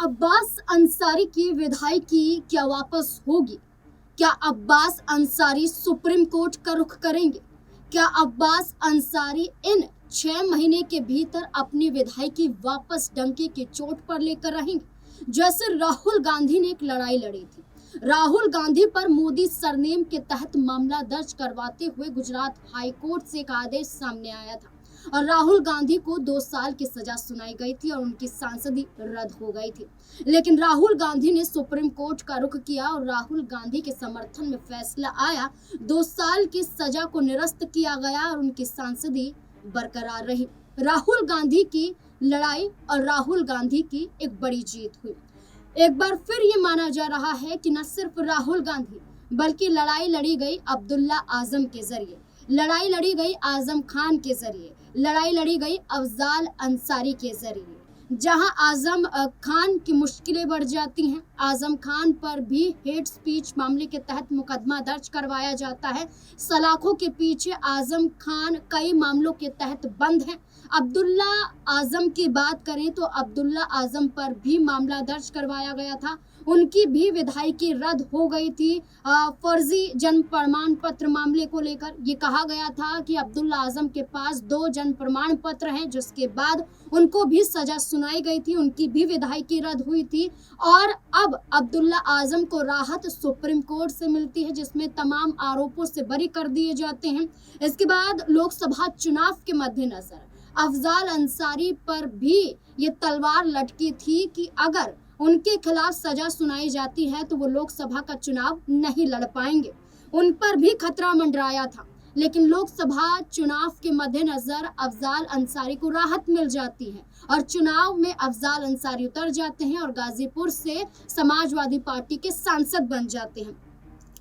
अब्बास अंसारी की विधायकी क्या वापस होगी? क्या अब्बास अंसारी सुप्रीम कोर्ट का रुख करेंगे? क्या अब्बास अंसारी इन 6 महीने के भीतर अपनी विधायकी वापस डंके की चोट पर लेकर रहेंगे? जैसे राहुल गांधी ने एक लड़ाई लड़ी थी, राहुल गांधी पर मोदी सरनेम के तहत मामला दर्ज करवाते हुए गुजरात हाई कोर्ट से एक आदेश सामने आया था और राहुल गांधी को 2 साल की सजा सुनाई गई थी और उनकी सांसदी रद्द हो गई थी। लेकिन राहुल गांधी ने सुप्रीम कोर्ट का रुख किया और राहुल गांधी के समर्थन में फैसला आया। 2 साल की सजा को निरस्त किया गया और उनकी सांसदी बरकरार रही। राहुल गांधी की लड़ाई और राहुल गांधी की एक बड़ी जीत हुई। एक बार फिर ये माना जा रहा है कि न सिर्फ राहुल गांधी बल्कि लड़ाई लड़ी गई अब्दुल्ला आजम के जरिए, लड़ाई लड़ी गई आजम खान के जरिए, लड़ाई लड़ी गई अफजाल अंसारी के जरिए। जहां आजम खान की मुश्किलें बढ़ जाती हैं, आजम खान पर भी हेट स्पीच मामले के तहत मुकदमा दर्ज करवाया जाता है। सलाखों के पीछे आजम खान कई मामलों के तहत बंद हैं। अब्दुल्ला आजम की बात करें तो अब्दुल्ला आजम पर भी मामला दर्ज करवाया गया था, उनकी भी विधायकी रद्द हो गई थी। फर्जी जन्म प्रमाण पत्र मामले को लेकर ये कहा गया था कि अब्दुल्ला आजम के पास 2 जन्म प्रमाण पत्र हैं, जिसके बाद उनको भी सजा सुनाई गई थी, उनकी भी विधायकी रद्द हुई थी। और अब अब्दुल्ला आजम को राहत सुप्रीम कोर्ट से मिलती है, जिसमें तमाम आरोपों से बरी कर दिए जाते हैं। इसके बाद लोकसभा चुनाव के मद्देनजर अफजाल अंसारी पर भी ये तलवार लटकी थी कि अगर उनके खिलाफ सजा सुनाई जाती है तो वो लोकसभा का चुनाव नहीं लड़ पाएंगे। उन पर भी खतरा मंडराया था, लेकिन लोकसभा चुनाव के मद्देनजर अफजाल अंसारी को राहत मिल जाती है और चुनाव में अफजाल अंसारी उतर जाते हैं और गाजीपुर से समाजवादी पार्टी के सांसद बन जाते हैं।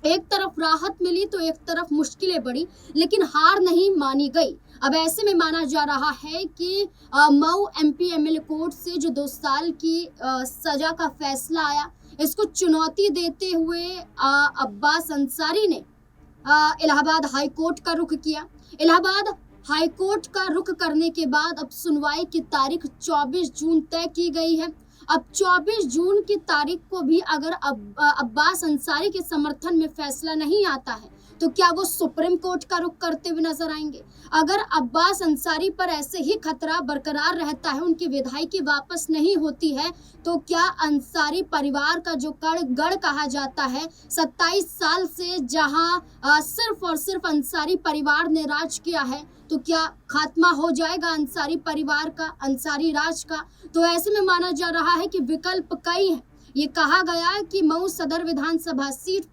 एक तरफ राहत मिली तो एक तरफ मुश्किलें बढ़ी, लेकिन हार नहीं मानी गई। अब ऐसे में माना जा रहा है कि मऊ एमपी एमएलए कोर्ट से जो 2 साल की सजा का फैसला आया, इसको चुनौती देते हुए अब्बास अंसारी ने इलाहाबाद हाई कोर्ट का रुख किया। इलाहाबाद हाई कोर्ट का रुख करने के बाद अब सुनवाई की तारीख 24 जून तय की गई है। अब 24 जून की तारीख को भी अगर अब्बास अंसारी के समर्थन में फैसला नहीं आता है तो क्या वो सुप्रीम कोर्ट का रुख करते हुए नजर आएंगे? अगर अब्बास अंसारी पर ऐसे ही खतरा बरकरार रहता है, उनकी विधायकी वापस नहीं होती है, तो क्या अंसारी परिवार का जो गढ़ कहा जाता है 27 साल से जहां सिर्फ और सिर्फ अंसारी परिवार ने राज किया है, तो क्या खात्मा हो जाएगा अंसारी परिवार का, अंसारी राज का? तो ऐसे में माना जा रहा है कि विकल्प कई हैं। ये कहा गया कि मऊ सदर विधानसभा सीट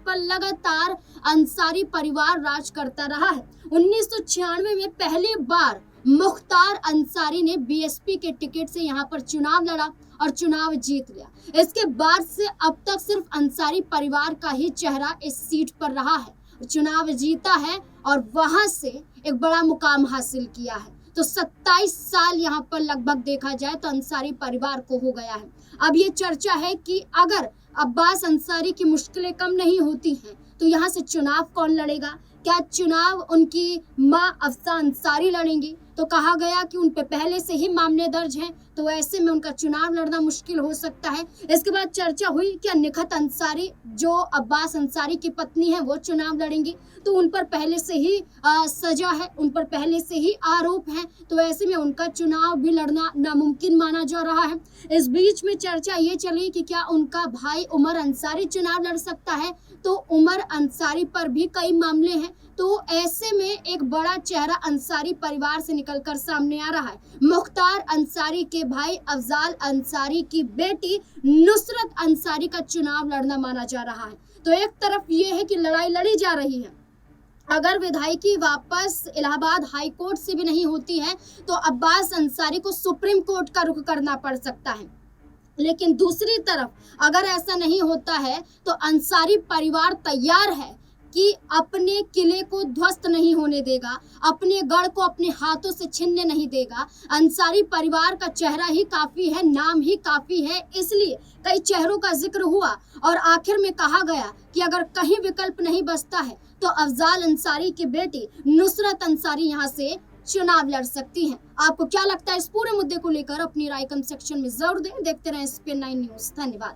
पर लगातार अंसारी परिवार राज करता रहा है। 1996 में पहली बार मुख्तार अंसारी ने बीएसपी के टिकट से यहाँ पर चुनाव लड़ा और चुनाव जीत लिया। इसके बाद से अब तक सिर्फ अंसारी परिवार का ही चेहरा इस सीट पर रहा है, चुनाव जीता है और वहां से एक बड़ा मुकाम हासिल किया है। तो 27 साल यहाँ पर लगभग देखा जाए तो अंसारी परिवार को हो गया है। अब ये चर्चा है कि अगर अब्बास अंसारी की मुश्किलें कम नहीं होती हैं तो यहाँ से चुनाव कौन लड़ेगा? क्या चुनाव उनकी माँ अफसा अंसारी लड़ेंगी? तो कहा गया कि उन पे पहले से ही मामले दर्ज हैं, तो ऐसे में उनका चुनाव लड़ना मुश्किल हो सकता है। इसके बाद चर्चा हुई कि निखत अंसारी जो अब्बास अंसारी की पत्नी है वो चुनाव लड़ेंगी, तो उन पर पहले से ही सजा है, उन पर पहले से ही आरोप हैं, तो ऐसे में उनका चुनाव भी लड़ना नामुमकिन माना जा रहा है। इस बीच में चर्चा ये चली कि क्या उनका भाई उमर अंसारी चुनाव लड़ सकता है, तो उमर अंसारी पर भी कई मामले हैं। तो ऐसे में एक बड़ा चेहरा अंसारी परिवार से निकलकर सामने आ रहा है। मुख्तार अंसारी के भाई अफजाल अंसारी की बेटी नुसरत अंसारी का चुनाव लड़ना माना जा रहा है। तो एक तरफ ये है कि लड़ाई लड़ी जा रही है, अगर विधायकी वापस इलाहाबाद हाई कोर्ट से भी नहीं होती है तो अब्बास अंसारी को सुप्रीम कोर्ट का रुख करना पड़ सकता है। लेकिन दूसरी तरफ अगर ऐसा नहीं होता है तो अंसारी परिवार तैयार है कि अपने किले को ध्वस्त नहीं होने देगा, अपने गढ़ को अपने हाथों से छीनने नहीं देगा। अंसारी परिवार का चेहरा ही काफी है, नाम ही काफी है, इसलिए कई चेहरों का जिक्र हुआ और आखिर में कहा गया कि अगर कहीं विकल्प नहीं बचता है तो अफजाल अंसारी की बेटी नुसरत अंसारी यहाँ से चुनाव लड़ सकती हैं। आपको क्या लगता है इस पूरे मुद्दे को लेकर? अपनी राय कमेंट सेक्शन में जरूर दें। देखते रहें SPN9 न्यूज। धन्यवाद।